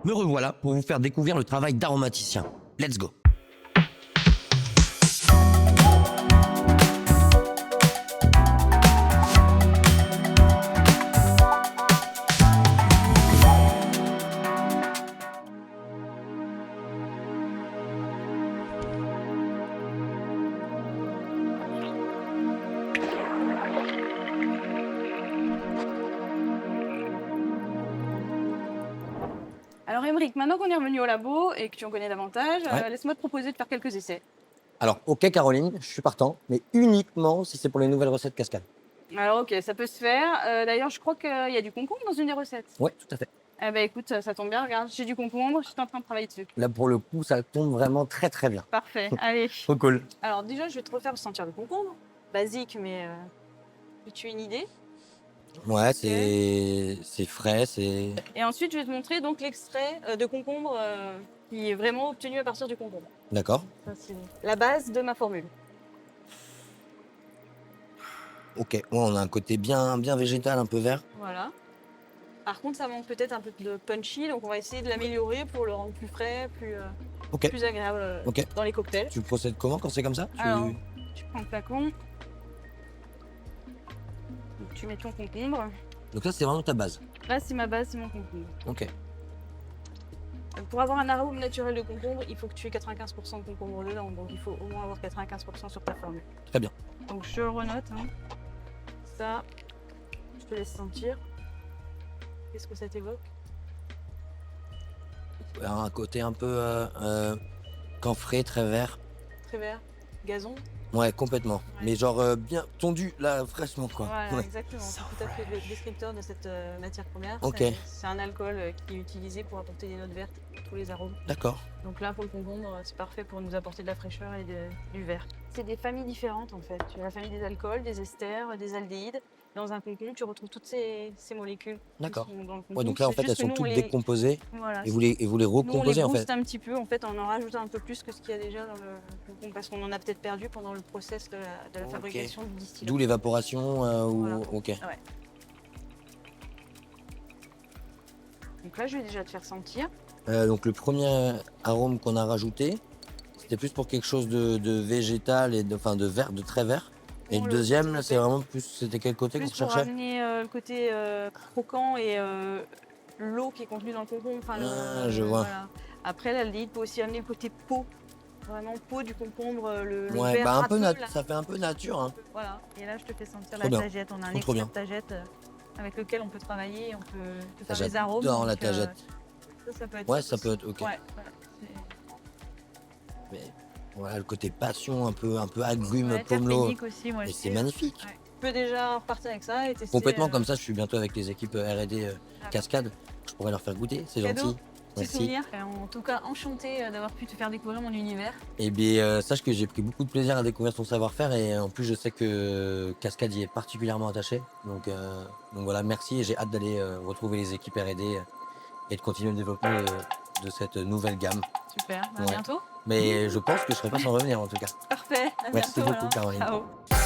Me revoilà pour vous faire découvrir le travail d'aromaticien. Let's go. Alors Émeric, maintenant qu'on est revenu au labo et que tu en connais davantage, Ouais. laisse-moi te proposer de faire quelques essais. Alors, ok Caroline, je suis partant, mais uniquement si c'est pour les nouvelles recettes cascade. Alors ok, ça peut se faire. D'ailleurs, je crois qu'il y a du concombre dans une des recettes. Ouais, tout à fait. Eh ben écoute, ça tombe bien, regarde, j'ai du concombre, je suis en train de travailler dessus. Là, pour le coup, ça tombe vraiment très très bien. Parfait, allez. Trop cool. Alors déjà, je vais te refaire sentir le concombre. Basique, mais tu as une idée. Ouais, c'est frais, c'est... Et ensuite, je vais te montrer donc l'extrait de concombre qui est vraiment obtenu à partir du concombre. D'accord. Ça, c'est la base de ma formule. Ok, ouais, on a un côté bien végétal, un peu vert. Voilà. Par contre, ça manque peut-être un peu de punchy, donc on va essayer de l'améliorer pour le rendre plus frais, Ok. plus agréable Ok. dans les cocktails. Tu procèdes comment quand c'est comme ça? Alors, tu prends le flacon. Donc, tu mets ton concombre. Donc ça, c'est vraiment ta base. Là, c'est ma base, c'est mon concombre. Ok. Pour avoir un arôme naturel de concombre, il faut que tu aies 95% de concombre dedans. Donc, il faut au moins avoir 95% sur ta formule. Très bien. Donc, je le renote. Hein. Ça, je te laisse sentir. Qu'est-ce que ça t'évoque? Un côté un peu camphré, très vert. Très vert. Gazon. Ouais, complètement. Ouais. Mais genre bien tondu, là, fraîchement, quoi. Voilà, Ouais. exactement. C'est tout à fait le descripteur de cette matière première. Ok. C'est un alcool qui est utilisé pour apporter des notes vertes à tous les arômes. D'accord. Donc là, pour le concombre, c'est parfait pour nous apporter de la fraîcheur et du vert. C'est des familles différentes en fait. Tu as la famille des alcools, des esters, des aldéhydes. Dans un concombre, tu retrouves toutes ces molécules. qui D'accord. sont dans le concombre. Ouais, donc là, en C'est fait, juste elles que sont nous, toutes on décomposées Voilà. et vous les Nous, on les recomposez, en booste fait. un petit peu, en fait, en rajoutant un peu plus que ce qu'il y a déjà dans le concombre, parce qu'on en a peut-être perdu pendant le process de la Ok. fabrication du distillat. D'où l'évaporation ou... Voilà. Ok. Ouais. Donc là, je vais déjà te faire sentir. Donc le premier arôme qu'on a rajouté, c'était plus pour quelque chose de végétal et de vert, de très vert. Et Bon, le le deuxième, côté là, c'est vraiment plus... C'était quel côté qu'on Plus pour cherchait? amener le côté croquant et l'eau qui est contenue dans le concombre. Enfin, Ah, je vois. Voilà. Après, l'aldéhyde peut aussi amener le côté peau. Vraiment peau du concombre, le Ouais, vert bah un peu râpeux, là. ça fait un peu nature, hein. Voilà. Et là, je te fais sentir Trop la bien. tagette. On a un Trop extrait bien. de tagette avec lequel on peut travailler, on peut Ah, faire des arômes. j'adore la donc, tagette. ça peut être Ouais, top ça peut aussi. être ok. Ouais, voilà. Mais voilà, le côté passion, un peu agrumes, Ouais, pomelo. terpénique aussi, moi Et je c'est sais. magnifique. Ouais. Tu peux déjà repartir avec ça et tester. Complètement comme ça, je suis bientôt avec les équipes R&D Cascade. Je pourrais leur faire goûter, c'est Cadeau. gentil. Petit Merci. souvenir. En tout cas, enchantée d'avoir pu te faire découvrir mon univers. Et bien, sache que j'ai pris beaucoup de plaisir à découvrir ton savoir-faire et en plus, je sais que Cascade y est particulièrement attaché. Donc voilà, merci et j'ai hâte d'aller retrouver les équipes R&D et de continuer le développement de cette nouvelle gamme. Super, à Ouais. bientôt. Mais je pense que je serai pas sans revenir en tout cas. Parfait, à Merci bientôt. beaucoup, alors. Caroline. Ciao.